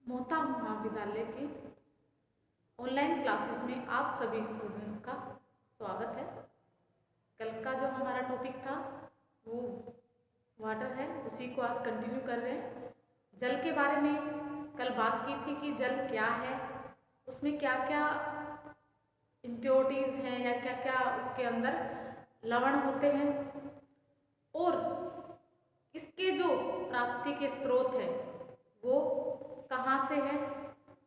मोहता महाविद्यालय के online classes में आप सभी स्टूडेंट्स का स्वागत है। कल का जो हमारा टॉपिक था वो वाटर है, उसी को आज कंटिन्यू कर रहे हैं। जल के बारे में कल बात की थी कि जल क्या है, उसमें क्या क्या इम्प्योरिटीज़ हैं या क्या क्या उसके अंदर लवण होते हैं और इसके जो प्राप्ति के स्रोत है वो कहाँ से है,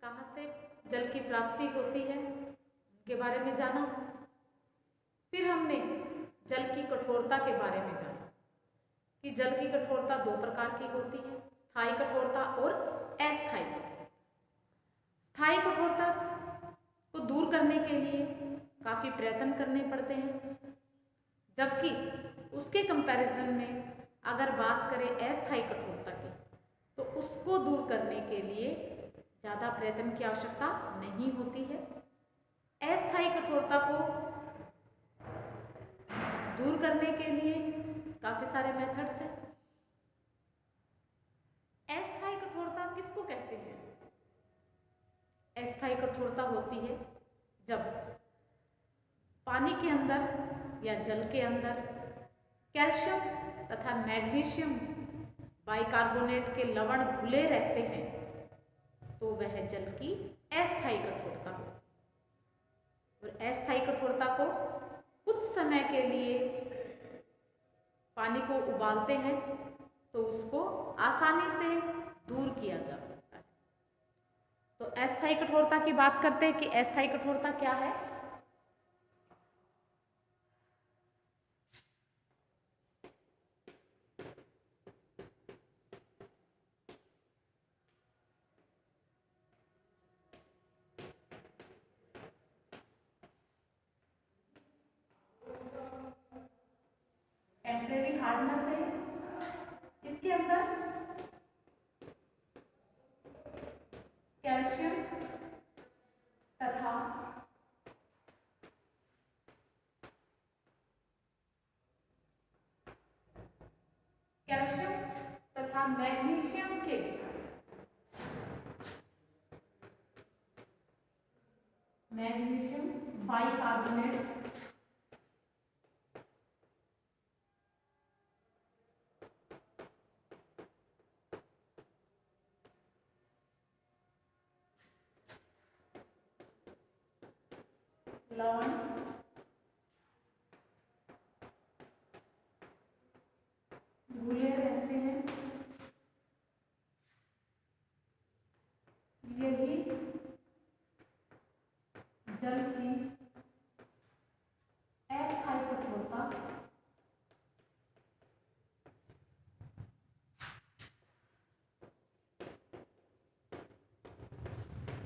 कहाँ से जल की प्राप्ति होती है उनके बारे में जाना। फिर हमने जल की कठोरता के बारे में जाना कि जल की कठोरता दो प्रकार की होती है, स्थायी कठोरता और अस्थायी कठोरता। स्थायी कठोरता को दूर करने के लिए काफ़ी प्रयत्न करने पड़ते हैं, जबकि उसके कंपैरिजन में अगर बात करें अस्थायी कठोरता की तो उसको दूर करने के लिए ज़्यादा प्रयत्न की आवश्यकता नहीं होती है। अस्थायी कठोरता को दूर करने के लिए काफ़ी सारे मेथड्स हैं। अस्थायी कठोरता किसको कहते हैं? अस्थायी कठोरता होती है जब पानी के अंदर या जल के अंदर कैल्शियम तथा मैग्नीशियम बाइकार्बोनेट के लवण घुले रहते हैं तो वह जल की अस्थायी कठोरता हो। और अस्थायी कठोरता को कुछ समय के लिए पानी को उबालते हैं तो उसको आसानी से दूर किया जा सकता है। तो अस्थायी कठोरता की बात करते हैं कि अस्थायी कठोरता क्या है। टेम्परेरी हार्डनेस है, इसके अंदर कैल्शियम तथा मैग्नीशियम के बाइकार्बोनेट लवण घुले रहते हैं। यही जल की अस्थायी कठोरता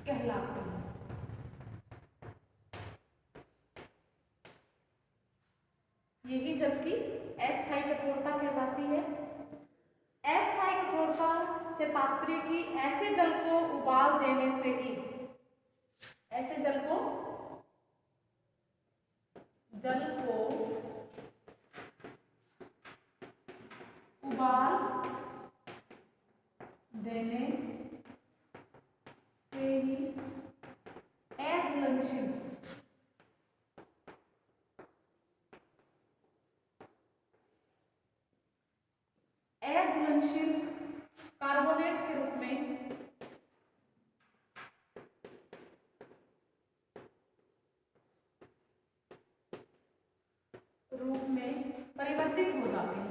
कहलाती है। यही जल की अस्थायी कठोरता कहलाती है। अस्थायी कठोरता से तात्पर्य कि ऐसे जल को उबाल देने से ही, ऐसे जल को उबाल देने से ही अघुलनशील कार्बोनेट के रूप में परिवर्तित हो जाते हैं।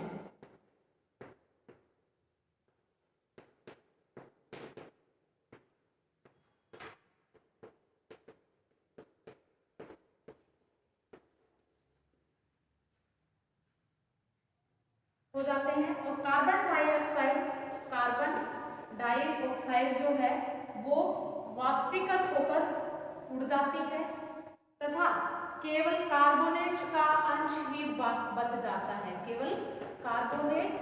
और कार्बन डाइऑक्साइड जो है वो वाष्पीकृत होकर उड़ जाती है तथा केवल कार्बोनेट का अंश ही बच जाता है। केवल कार्बोनेट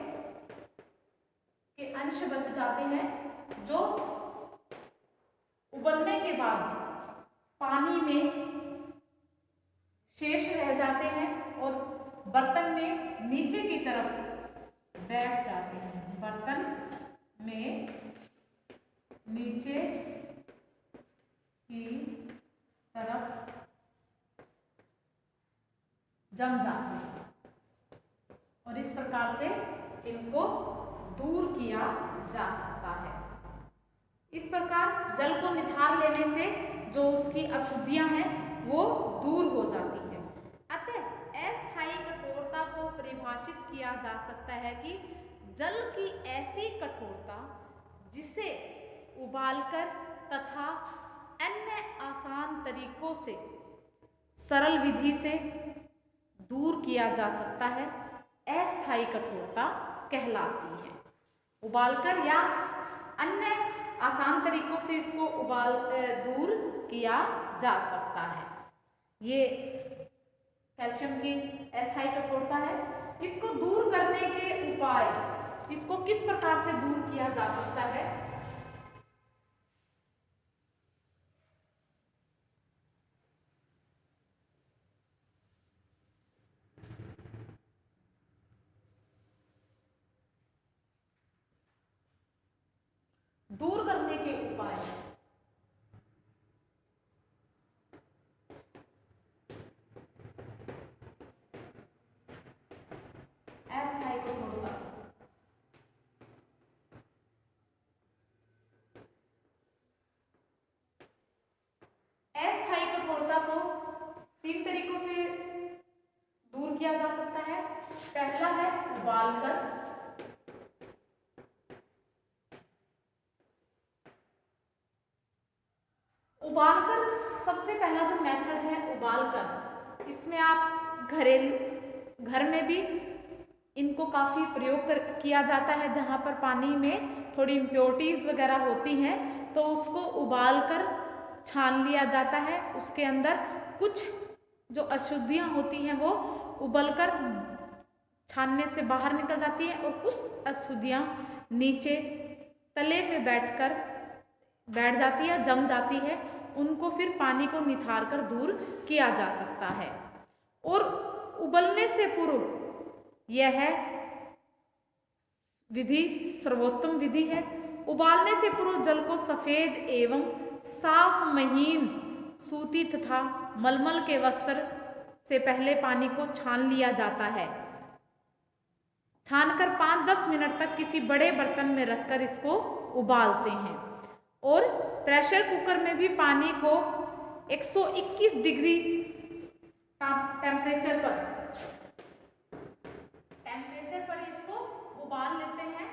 के अंश बच जाते हैं जो उबलने के बाद पानी में शेष रह जाते हैं और बर्तन में नीचे की तरफ बैठ जाते हैं। बर्तन में नीचे जम जाते हैं और इस प्रकार से इनको दूर किया जा सकता है। इस प्रकार जल को निथार लेने से जो उसकी अशुद्धियां हैं वो दूर हो जाती है। अतः अस्थायी कठोरता को परिभाषित किया जा सकता है कि जल की ऐसी कठोरता जिसे उबालकर तथा अन्य आसान तरीकों से सरल विधि से दूर किया जा सकता है, अस्थायी कठोरता कहलाती है। उबालकर या अन्य आसान तरीकों से इसको दूर किया जा सकता है। ये कैल्शियम की अस्थायी कठोरता है। इसको दूर करने के उपाय, इसको किस प्रकार से दूर किया जा सकता है? दूर करने के उपाय अस्थायी कठोरता। अस्थायी कठोरता को 3 तरीकों से दूर किया जा सकता है। पहला है उबालकर, उबालकर सबसे पहला जो मेथड है उबालकर, इसमें आप घर में भी इनको काफ़ी प्रयोग किया जाता है। जहाँ पर पानी में थोड़ी इम्प्योरिटीज़ वगैरह होती हैं तो उसको उबालकर छान लिया जाता है। उसके अंदर कुछ जो अशुद्धियाँ होती हैं वो उबलकर छानने से बाहर निकल जाती हैं और कुछ अशुद्धियाँ नीचे तले में बैठ जाती है, जम जाती है। उनको फिर पानी को निथार कर दूर किया जा सकता है। और उबलने से पूर्व यह विधि सर्वोत्तम विधि है। उबालने से पूर्व जल को सफेद एवं साफ महीन सूती तथा मलमल के वस्त्र से पहले पानी को छान लिया जाता है। छानकर 5-10 मिनट तक किसी बड़े बर्तन में रखकर इसको उबालते हैं। और प्रेशर कुकर में भी पानी को 121 डिग्री टेम्परेचर पर इसको उबाल लेते हैं।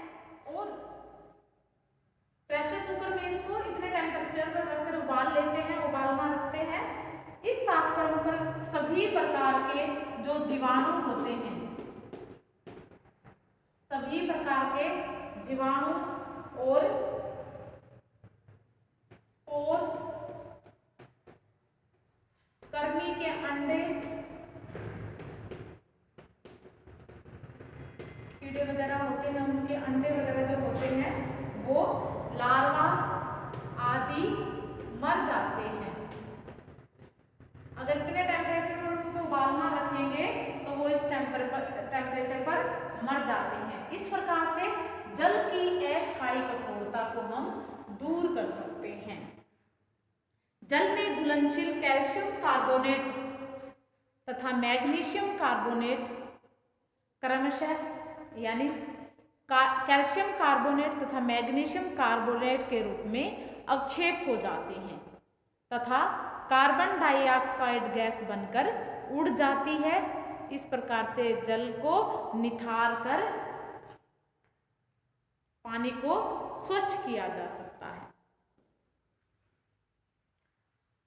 और प्रेशर कुकर में इसको इतने टेम्परेचर पर रखकर उबाल लेते हैं, उबालना रखते हैं। इस तापक्रम पर सभी प्रकार के जो जीवाणु होते हैं, सभी प्रकार के जीवाणु और कर्मी के अंडे, कीड़े वगैरह होते हैं, उनके अंडे वगैरह जो होते हैं वो लार्वा आदि मर जाते हैं। अगर इतने टेम्परेचर पर उनको उबालना रखेंगे तो वो इस टेम्परेचर पर मर जाते हैं। इस प्रकार से जल की अस्थायी कठोरता को हम दूर कर सकते हैं। जल में घुलनशील कैल्शियम कार्बोनेट तथा मैग्नीशियम कार्बोनेट क्रमशः यानी कैल्शियम कार्बोनेट तथा मैग्नीशियम कार्बोनेट के रूप में अवक्षेप हो जाते हैं तथा कार्बन डाइऑक्साइड गैस बनकर उड़ जाती है। इस प्रकार से जल को निथार कर पानी को स्वच्छ किया जा सकता है।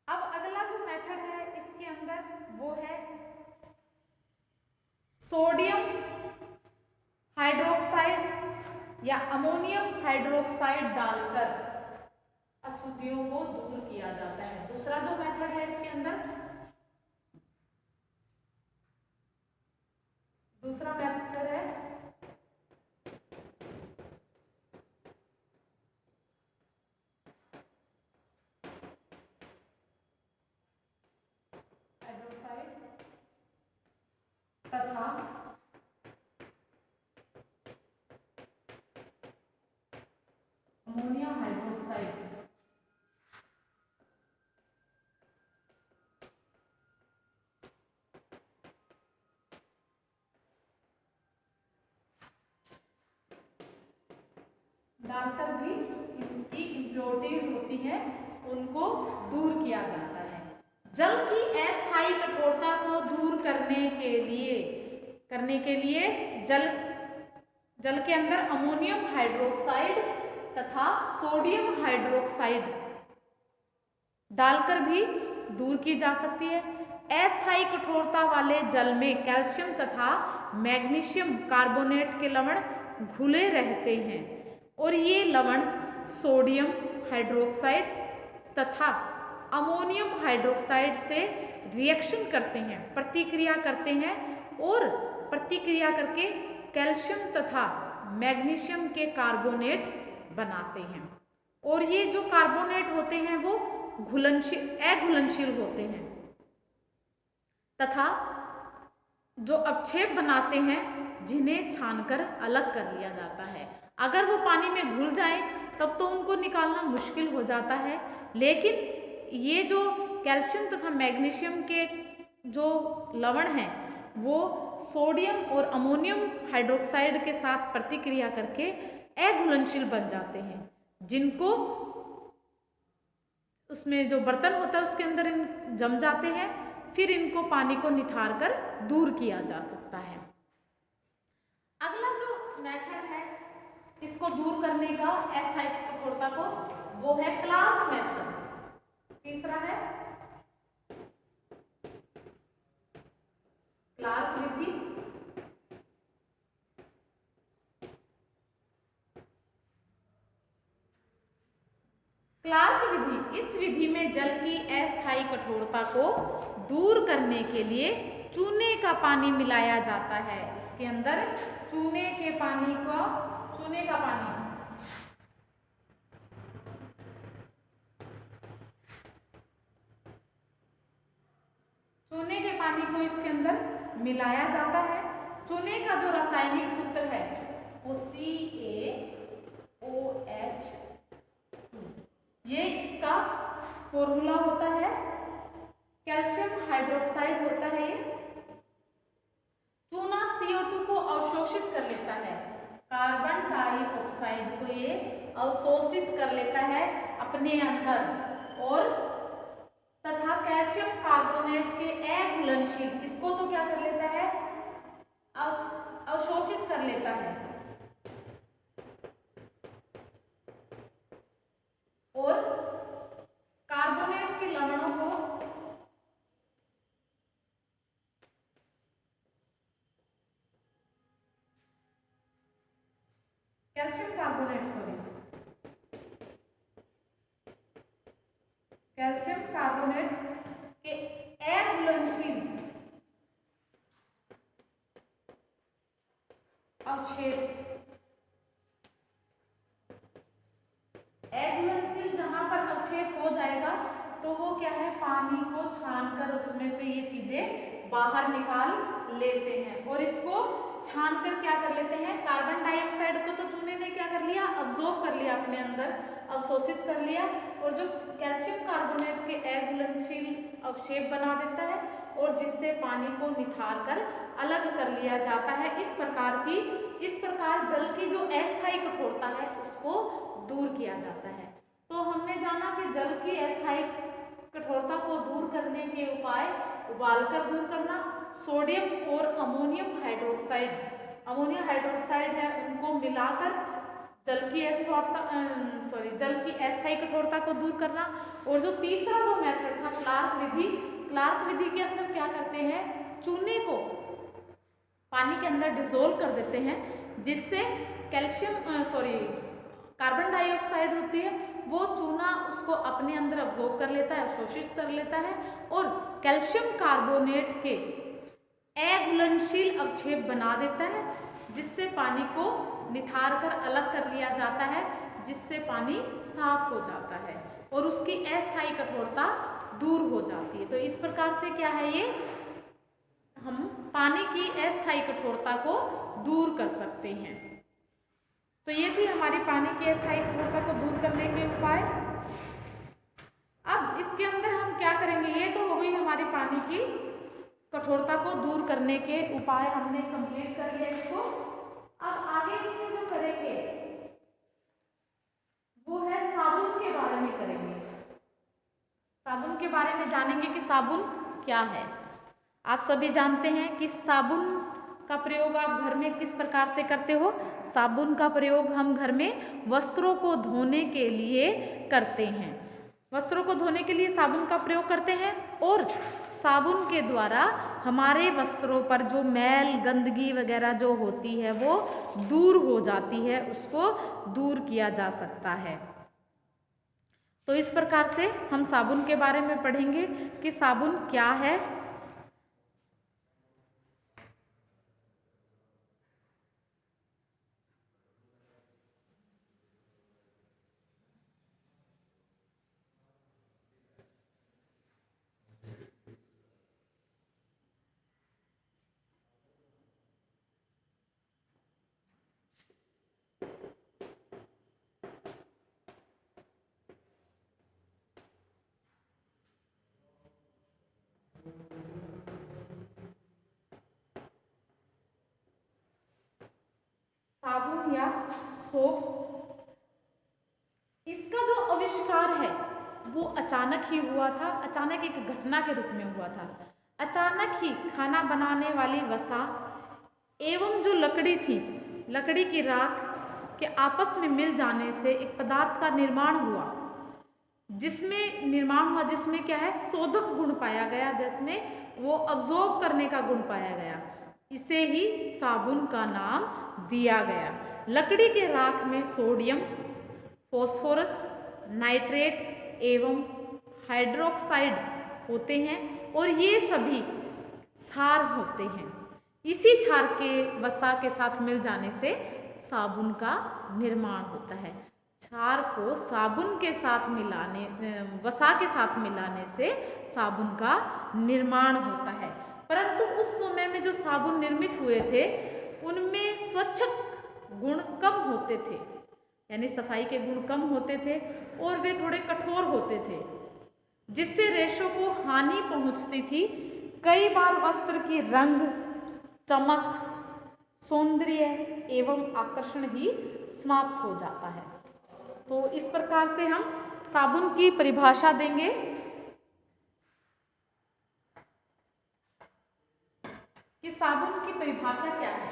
अब अगला जो मेथड है इसके अंदर वो है सोडियम हाइड्रोक्साइड या अमोनियम हाइड्रोक्साइड डालकर अशुद्धियों को दूर किया जाता है। दूसरा जो मेथड है इसके अंदर, दूसरा मेथड है हाइड्रोक्साइड तथा अमोनियम हाइड्रोक्साइड। डालकर भी इनकी इम्प्योरिटीज होती हैं उनको दूर किया जाता है। जल की अस्थायी कठोरता को दूर करने के लिए जल के अंदर अमोनियम हाइड्रोक्साइड तथा सोडियम हाइड्रोक्साइड डालकर भी दूर की जा सकती है। अस्थायी कठोरता वाले जल में कैल्शियम तथा मैग्नीशियम कार्बोनेट के लवण घुले रहते हैं और ये लवण सोडियम हाइड्रोक्साइड तथा अमोनियम हाइड्रोक्साइड से रिएक्शन करते हैं, प्रतिक्रिया करते हैं और प्रतिक्रिया करके कैल्शियम तथा मैग्नीशियम के कार्बोनेट बनाते हैं। और ये जो कार्बोनेट होते हैं वो अघुलनशील होते हैं तथा जो अवक्षेप बनाते हैं जिन्हें छानकर अलग कर लिया जाता है। अगर वो पानी में घुल जाएं तब तो उनको निकालना मुश्किल हो जाता है, लेकिन ये जो कैल्शियम तथा मैग्नीशियम के जो लवण हैं वो सोडियम और अमोनियम हाइड्रोक्साइड के साथ प्रतिक्रिया करके अघुलनशील बन जाते हैं, जिनको उसमें जो बर्तन होता है उसके अंदर जम जाते हैं। फिर इनको पानी को निथार कर दूर किया जा सकता है। अगला जो मेथड है इसको दूर करने का अस्थायी कठोरता को, वो है क्लार्क मेथड। तीसरा है क्लार्क विधि। क्लार्क विधि, इस विधि में जल की अस्थायी कठोरता को दूर करने के लिए चूने का पानी मिलाया जाता है। इसके अंदर चूने के पानी को इसके अंदर मिलाया जाता है। चूने का जो रासायनिक सूत्र है वो CaOH, ये इसका फॉर्मूला होता है। कैल्शियम हाइड्रोक्साइड होता है ये। चूना CO2 को अवशोषित कर लेता है, कार्बन डाइऑक्साइड को ये अवशोषित कर लेता है अपने अंदर, और तथा कैल्शियम कार्बोनेट के अघुलनशील, इसको तो क्या कर लेता है, अवशोषित कर लेता है, और कार्बोनेट के लवणों को कैल्शियम कार्बोनेट के अघुलनशील जहां पर अवक्षेप हो जाएगा तो वो क्या है, पानी को छानकर उसमें से ये चीजें बाहर निकाल लेते हैं। और इसको छानकर क्या कर लेते हैं, कार्बन डाइऑक्साइड को तो चूने ने क्या कर लिया, अब्जॉर्ब कर लिया अपने अंदर, अवशोषित कर लिया, और जो कैल्शियम कार्बोनेट के अघुलनशील अवक्षेप बना देता है और जिससे पानी को निथार कर अलग कर लिया जाता है। इस प्रकार जल की जो अस्थायी कठोरता है उसको दूर किया जाता है। तो हमने जाना कि जल की अस्थायी कठोरता को दूर करने के उपाय, उबालकर दूर करना, सोडियम और अमोनियम हाइड्रोक्साइड है उनको मिलाकर जल की अस्थायी कठोरता को दूर करना। और जो तीसरा जो मेथड था क्लार्क विधि के अंदर क्या करते हैं, चूने को पानी के अंदर डिसोल्व कर देते हैं, जिससे कार्बन डाइऑक्साइड होती है वो चूना उसको अपने अंदर अब्जॉर्ब कर लेता है, अवशोषित कर लेता है, और कैल्शियम कार्बोनेट के अघुलनशील अवक्षेप बना देता है, जिससे पानी को निथार कर अलग कर लिया जाता है, जिससे पानी साफ हो जाता है और उसकी अस्थायी कठोरता दूर हो जाती है। तो इस प्रकार से क्या है, ये हम पानी की अस्थायी कठोरता को दूर कर सकते हैं। तो ये थी हमारी पानी की अस्थायी कठोरता को दूर करने के उपाय। अब इसके अंदर हम क्या करेंगे, ये तो हो गई हमारी पानी की कठोरता को दूर करने के उपाय, हमने कंप्लीट कर लिया इसको। अब आगे इसमें जो करेंगे बारे में जानेंगे कि साबुन क्या है। आप सभी जानते हैं कि साबुन का प्रयोग आप घर में किस प्रकार से करते हो। साबुन का प्रयोग हम घर में वस्त्रों को धोने के लिए करते हैं। वस्त्रों को धोने के लिए साबुन का प्रयोग करते हैं और साबुन के द्वारा हमारे वस्त्रों पर जो मैल गंदगी वगैरह जो होती है वो दूर हो जाती है, उसको दूर किया जा सकता है। तो इस प्रकार से हम साबुन के बारे में पढ़ेंगे कि साबुन क्या है। साबुन या सोप, इसका जो आविष्कार है वो अचानक ही हुआ था, अचानक एक घटना के रूप में हुआ था। अचानक ही खाना बनाने वाली वसा एवं जो लकड़ी थी, लकड़ी की राख के आपस में मिल जाने से एक पदार्थ का निर्माण हुआ, जिसमें क्या है, शोधक गुण पाया गया, जिसमें वो अब्जॉर्ब करने का गुण पाया गया। इसे ही साबुन का नाम दिया गया। लकड़ी के राख में सोडियम, फॉस्फोरस, नाइट्रेट एवं हाइड्रोक्साइड होते हैं और ये सभी क्षार होते हैं। इसी क्षार के वसा के साथ मिल जाने से साबुन का निर्माण होता है। क्षार को साबुन के साथ वसा के साथ मिलाने से साबुन का निर्माण होता है। परंतु उस समय में जो साबुन निर्मित हुए थे उनमें स्वच्छक गुण कम होते थे, यानी सफाई के गुण कम होते थे और वे थोड़े कठोर होते थे, जिससे रेशों को हानि पहुंचती थी। कई बार वस्त्र की रंग, चमक, सौंदर्य एवं आकर्षण ही समाप्त हो जाता है। तो इस प्रकार से हम साबुन की परिभाषा देंगे कि साबुन की परिभाषा क्या है।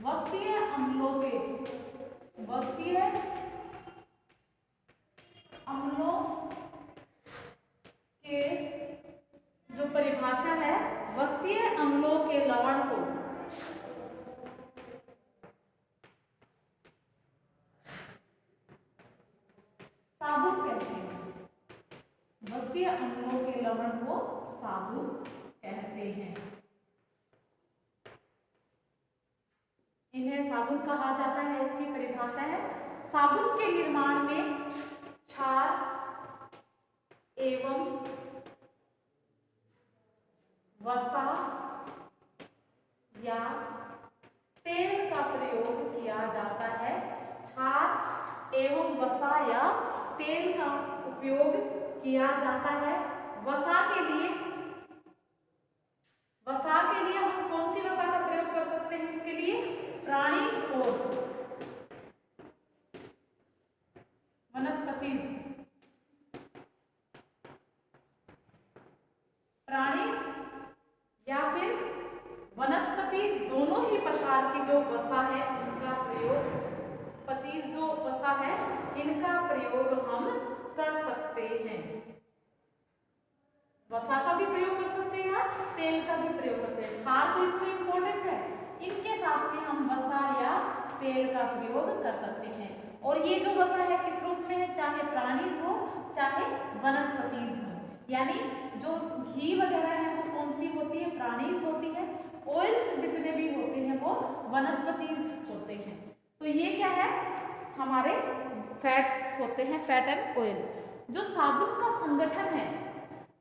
वसीय अम्लों के जो परिभाषा है, वसीय अम्लों के लवण को साबुन कहते हैं। वसीय अम्लों के लवण को साबुन कहते हैं। इन्हें साबुन कहा जाता है। इसकी परिभाषा है, साबुन के निर्माण में क्षार एवं वसा या तेल का प्रयोग किया जाता है। क्षार एवं वसा या तेल का उपयोग किया जाता है। वसा के लिए हम कौन सी वसा का प्रयोग कर सकते हैं? इसके लिए प्राणी और वनस्पति, प्राणी या फिर वनस्पति, दोनों ही प्रकार की जो वसा है उनका प्रयोग, जो वसा है इनका प्रयोग हम कर सकते हैं। वसा का भी प्रयोग कर सकते हैं, तेल का भी प्रयोग करते हैं। क्षार तो इसमें इंपॉर्टेंट है, इनके साथ में हम वसा या तेल का प्रयोग कर सकते हैं। और ये जो वसा है किस रूप में है, चाहे प्राणीज हो चाहे वनस्पतिज हो, यानी जो घी वगैरह है वो कौन सी होती है, प्राणीज होती है। ऑयल्स जितने भी होते हैं वो वनस्पतिज होते हैं। तो ये क्या है, हमारे फैट्स होते हैं, फैट एंड ऑयल। जो साबुन का संगठन है,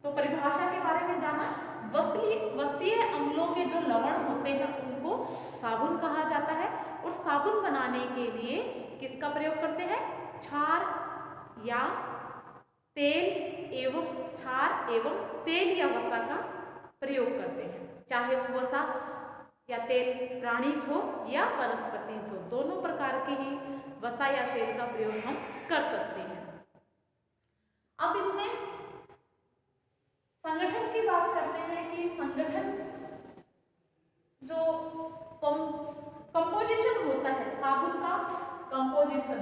तो परिभाषा के बारे में जाना, वसीय अम्लों के जो लवण होते हैं उनको साबुन कहा जाता है। और साबुन बनाने के लिए किसका प्रयोग करते हैं? क्षार या तेल एवं क्षार एवं तेल या वसा का प्रयोग करते हैं। चाहे वो वसा या तेल प्राणीज हो या वनस्पतिज हो, दोनों प्रकार के ही वसा या तेल का प्रयोग हम कर सकते हैं। अब इसमें संगठन की बात करते हैं कि संगठन जो कंपोजिशन होता है साबुन का, कंपोजिशन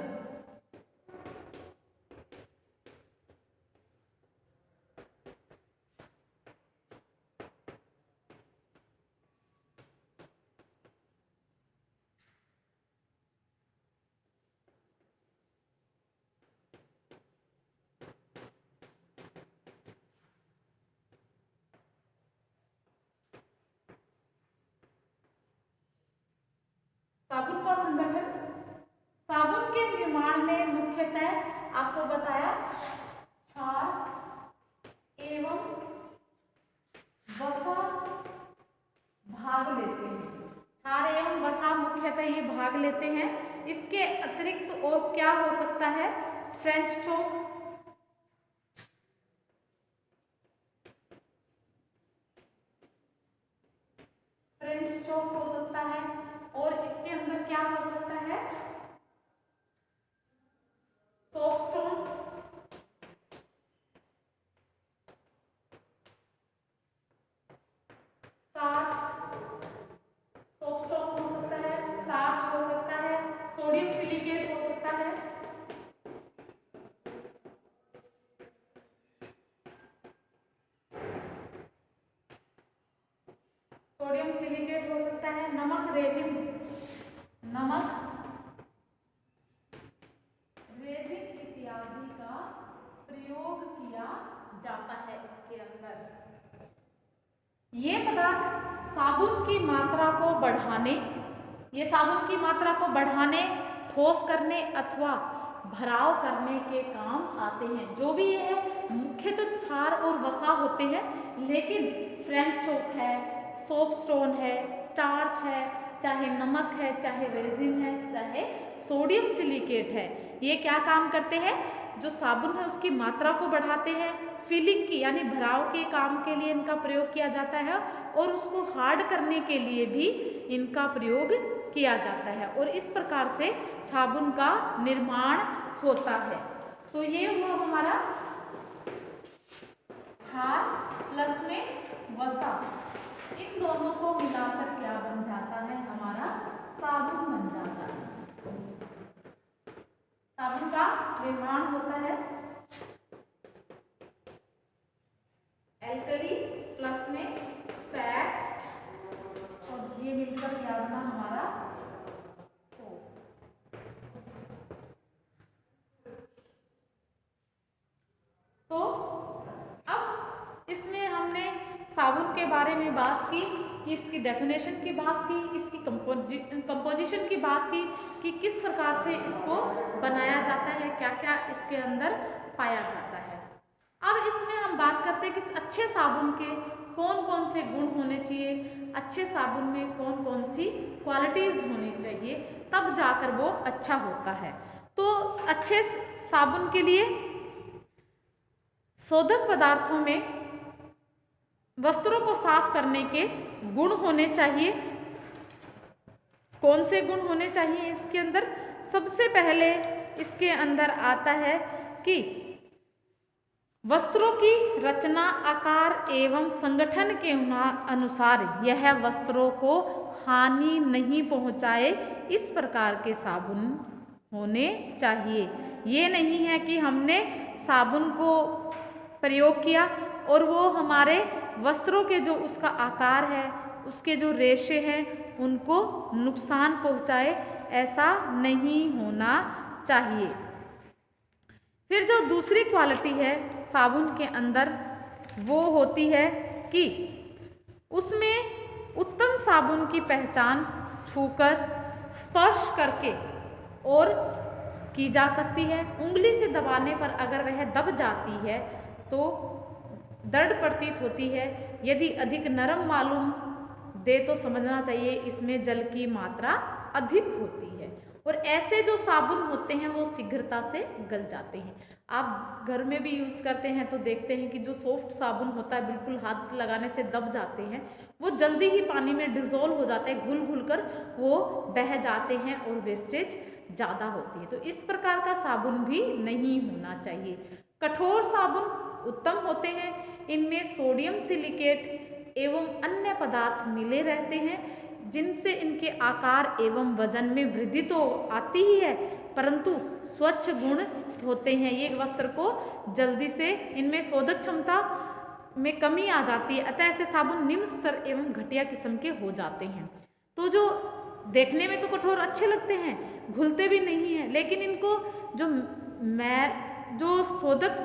साबुन का संगठन, साबुन के निर्माण में मुख्यतः आपको बताया क्षार एवं वसा भाग लेते हैं। क्षार एवं वसा मुख्यतः ये भाग लेते हैं। इसके अतिरिक्त और क्या हो सकता है? फ्रेंच चोक, फ्रेंच चोक हो सकता है। और इसके अंदर क्या हो सकता है? सोपस्टोन, स्टार्च, सोपस्टोन हो सकता है, स्टार्च हो सकता है, सोडियम सिलिकेट हो सकता है, सोडियम सिलिकेट हो सकता है, नमक रेजिन, नमक रेजिन इत्यादि का प्रयोग किया जाता है इसके अंदर। ये पदार्थ साबुन की मात्रा को बढ़ाने, ये साबुन की मात्रा को बढ़ाने, ठोस करने अथवा भराव करने के काम आते हैं। जो भी ये है मुख्यतः क्षार और वसा होते हैं, लेकिन फ्रेंच चोक है, सोपस्टोन है, स्टार्च है, चाहे नमक है, चाहे रेजिन है, चाहे सोडियम सिलिकेट है, ये क्या काम करते हैं? जो साबुन है उसकी मात्रा को बढ़ाते हैं, फिलिंग की यानी भराव के काम के लिए इनका प्रयोग किया जाता है, और उसको हार्ड करने के लिए भी इनका प्रयोग किया जाता है, और इस प्रकार से साबुन का निर्माण होता है। तो ये हुआ हमारा क्षार प्लस में वसा, इन दोनों को मिलाकर क्या बन जाता है? हमारा साबुन बन जाता है। साबुन का निर्माण होता है एल्कली प्लस में फैट, और ये मिलकर क्या बना? हमारा सोप। तो अब इसमें हमने साबुन के बारे में बात की कि इसकी डेफिनेशन की बात की, इसकी कंपोजिशन की बात की कि किस प्रकार से इसको बनाया जाता है, क्या क्या इसके अंदर पाया जाता है। अब इसमें हम बात करते हैं कि अच्छे साबुन के कौन कौन से गुण होने चाहिए, अच्छे साबुन में कौन कौन सी क्वालिटीज़ होनी चाहिए, तब जाकर वो अच्छा होता है। तो अच्छे साबुन के लिए शोधक पदार्थों में वस्त्रों को साफ करने के गुण होने चाहिए। कौन से गुण होने चाहिए इसके अंदर? सबसे पहले इसके अंदर आता है कि वस्त्रों की रचना, आकार एवं संगठन के अनुसार यह वस्त्रों को हानि नहीं पहुंचाए, इस प्रकार के साबुन होने चाहिए। ये नहीं है कि हमने साबुन को प्रयोग किया और वो हमारे वस्त्रों के जो उसका आकार है, उसके जो रेशे हैं, उनको नुकसान पहुंचाए, ऐसा नहीं होना चाहिए। फिर जो दूसरी क्वालिटी है साबुन के अंदर, वो होती है कि उसमें उत्तम साबुन की पहचान छूकर, स्पर्श करके और की जा सकती है। उंगली से दबाने पर अगर वह दब जाती है तो दर्द प्रतीत होती है। यदि अधिक नरम मालूम दे तो समझना चाहिए इसमें जल की मात्रा अधिक होती है, और ऐसे जो साबुन होते हैं वो शीघ्रता से गल जाते हैं। आप घर में भी यूज़ करते हैं तो देखते हैं कि जो सॉफ्ट साबुन होता है बिल्कुल हाथ लगाने से दब जाते हैं, वो जल्दी ही पानी में डिज़ोल्व हो जाते हैं, घुल घुल कर वो बह जाते हैं और वेस्टेज ज़्यादा होती है। तो इस प्रकार का साबुन भी नहीं होना चाहिए। कठोर साबुन उत्तम होते हैं, इनमें सोडियम सिलिकेट एवं अन्य पदार्थ मिले रहते हैं, जिनसे इनके आकार एवं वजन में वृद्धि तो आती ही है, परंतु स्वच्छ गुण होते हैं। ये वस्त्र को जल्दी से, इनमें शोधक क्षमता में कमी आ जाती है, अतः ऐसे साबुन निम्न स्तर एवं घटिया किस्म के हो जाते हैं। तो जो देखने में तो कठोर अच्छे लगते हैं, घुलते भी नहीं हैं, लेकिन इनको जो शोधक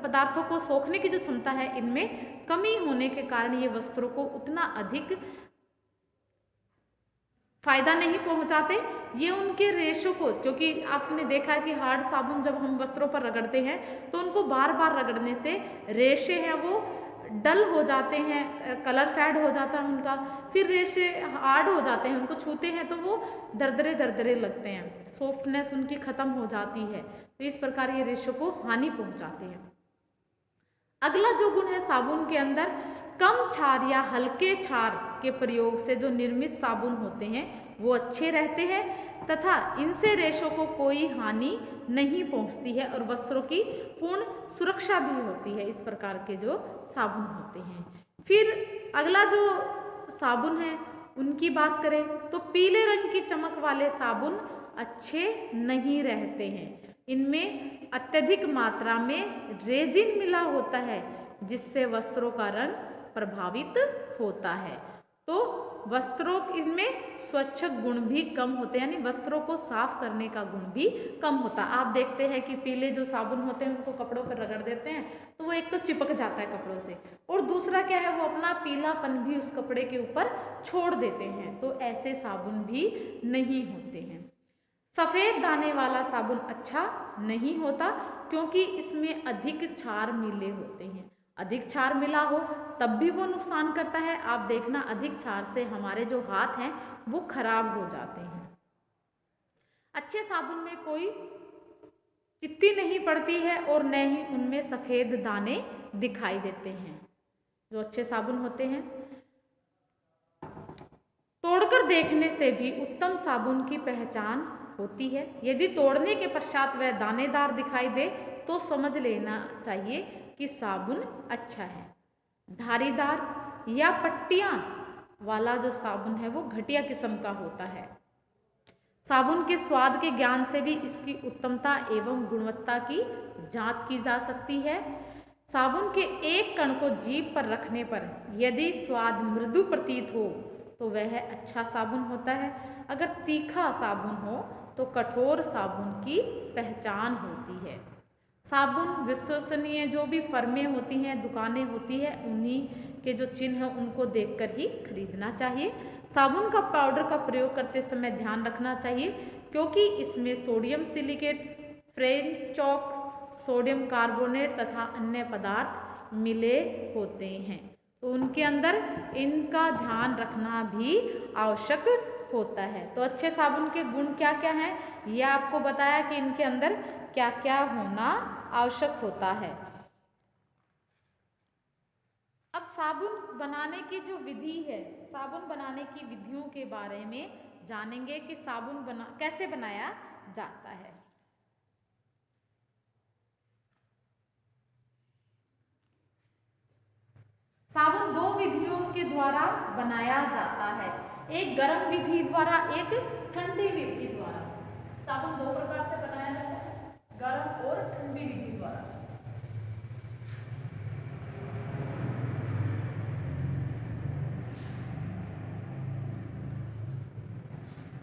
पदार्थों को सोखने की जो क्षमता है, इनमें कमी होने के कारण ये वस्त्रों को उतना अधिक फायदा नहीं पहुंचाते। ये उनके रेशों को, क्योंकि आपने देखा है कि हार्ड साबुन जब हम वस्त्रों पर रगड़ते हैं तो उनको बार बार रगड़ने से रेशे हैं वो डल हो जाते हैं, कलर फेड हो जाता है उनका, फिर रेशे हार्ड हो जाते हैं, उनको छूते हैं तो वो दरदरे दरदरे लगते हैं, सॉफ्टनेस उनकी खत्म हो जाती है। तो इस प्रकार ये रेशों को हानि पहुंचाते हैं। अगला जो गुण है साबुन के अंदर, कम क्षार या हल्के क्षार के प्रयोग से जो निर्मित साबुन होते हैं वो अच्छे रहते हैं तथा इनसे रेशों को कोई हानि नहीं पहुंचती है और वस्त्रों की पूर्ण सुरक्षा भी होती है। इस प्रकार के जो साबुन होते हैं। फिर अगला जो साबुन है उनकी बात करें तो पीले रंग की चमक वाले साबुन अच्छे नहीं रहते हैं। इनमें अत्यधिक मात्रा में रेजिन मिला होता है, जिससे वस्त्रों का रंग प्रभावित होता है। तो वस्त्रों इनमें स्वच्छ गुण भी कम होते हैं, यानी वस्त्रों को साफ करने का गुण भी कम होता है। आप देखते हैं कि पीले जो साबुन होते हैं उनको कपड़ों पर रगड़ देते हैं तो वो एक तो चिपक जाता है कपड़ों से, और दूसरा क्या है, वो अपना पीलापन भी उस कपड़े के ऊपर छोड़ देते हैं। तो ऐसे साबुन भी नहीं होते हैं। सफ़ेद दाने वाला साबुन अच्छा नहीं होता, क्योंकि इसमें अधिक क्षार मिले होते हैं। अधिक क्षार मिला हो तब भी वो नुकसान करता है। आप देखना, अधिक क्षार से हमारे जो हाथ हैं वो खराब हो जाते हैं। अच्छे साबुन में कोई चित्ती नहीं पड़ती है और न ही उनमें सफ़ेद दाने दिखाई देते हैं। जो अच्छे साबुन होते हैं, तोड़कर देखने से भी उत्तम साबुन की पहचान होती है। यदि तोड़ने के पश्चात वह दानेदार दिखाई दे तो समझ लेना चाहिए कि साबुन अच्छा है। धारीदार या पट्टियाँ वाला जो साबुन है वो घटिया किस्म का होता है। साबुन के स्वाद के ज्ञान से भी इसकी उत्तमता एवं गुणवत्ता की जांच की जा सकती है। साबुन के एक कण को जीभ पर रखने पर यदि स्वाद मृदु प्रतीत हो तो वह अच्छा साबुन होता है। अगर तीखा साबुन हो तो कठोर साबुन की पहचान होती है। साबुन विश्वसनीय जो भी फर्में होती हैं, दुकानें होती हैं, उन्हीं के जो चिन्ह हैं उनको देखकर ही खरीदना चाहिए। साबुन का पाउडर का प्रयोग करते समय ध्यान रखना चाहिए, क्योंकि इसमें sodium silicate, French chalk, sodium carbonate तथा अन्य पदार्थ मिले होते हैं। तो उनके अंदर इनका ध्यान रखना भी आवश्यक होता है। तो अच्छे साबुन के गुण क्या क्या हैं, यह आपको बताया कि इनके अंदर क्या क्या होना आवश्यक होता है। अब साबुन बनाने की जो विधि है, साबुन बनाने की विधियों के बारे में जानेंगे कि साबुन कैसे बनाया जाता है। साबुन दो विधियों के द्वारा बनाया जाता है, एक गर्म विधि द्वारा, एक ठंडी विधि द्वारा। साबुन दो प्रकार से बनाया जाता है, गर्म और ठंडी विधि द्वारा।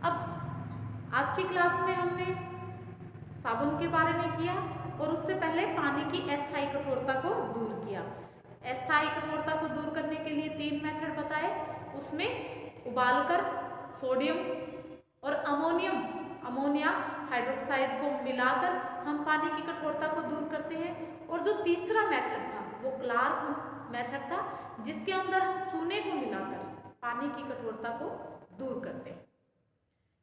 अब आज की क्लास में हमने साबुन के बारे में किया और उससे पहले पानी की अस्थायी कठोरता को दूर किया। अस्थायी कठोरता को दूर करने के लिए 3 मेथड बताए, उसमें उबालकर सोडियम और अमोनिया हाइड्रोक्साइड को मिलाकर हम पानी की कठोरता को दूर करते हैं। और जो तीसरा मेथड था वो क्लार्क मेथड था, जिसके अंदर हम चूने को मिलाकर पानी की कठोरता को दूर करते हैं।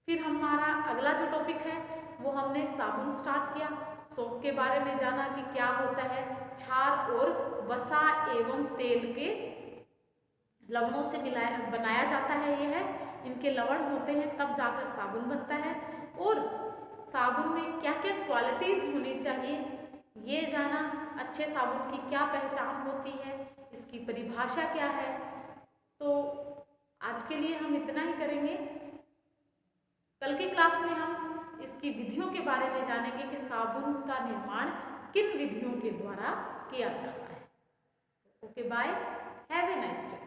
फिर हमारा अगला जो टॉपिक है वो हमने साबुन स्टार्ट किया। सोप के बारे में जाना कि क्या होता है, क्षार और वसा एवं तेल के लवणों से बनाया जाता है। यह इनके लवण होते हैं तब जाकर साबुन बनता है। और साबुन में क्या क्या क्वालिटीज होनी चाहिए ये जाना, अच्छे साबुन की क्या पहचान होती है, इसकी परिभाषा क्या है। तो आज के लिए हम इतना ही करेंगे। कल की क्लास में हम इसकी विधियों के बारे में जानेंगे कि साबुन का निर्माण किन विधियों के द्वारा किया जाता है। Okay, bye, have a nice day.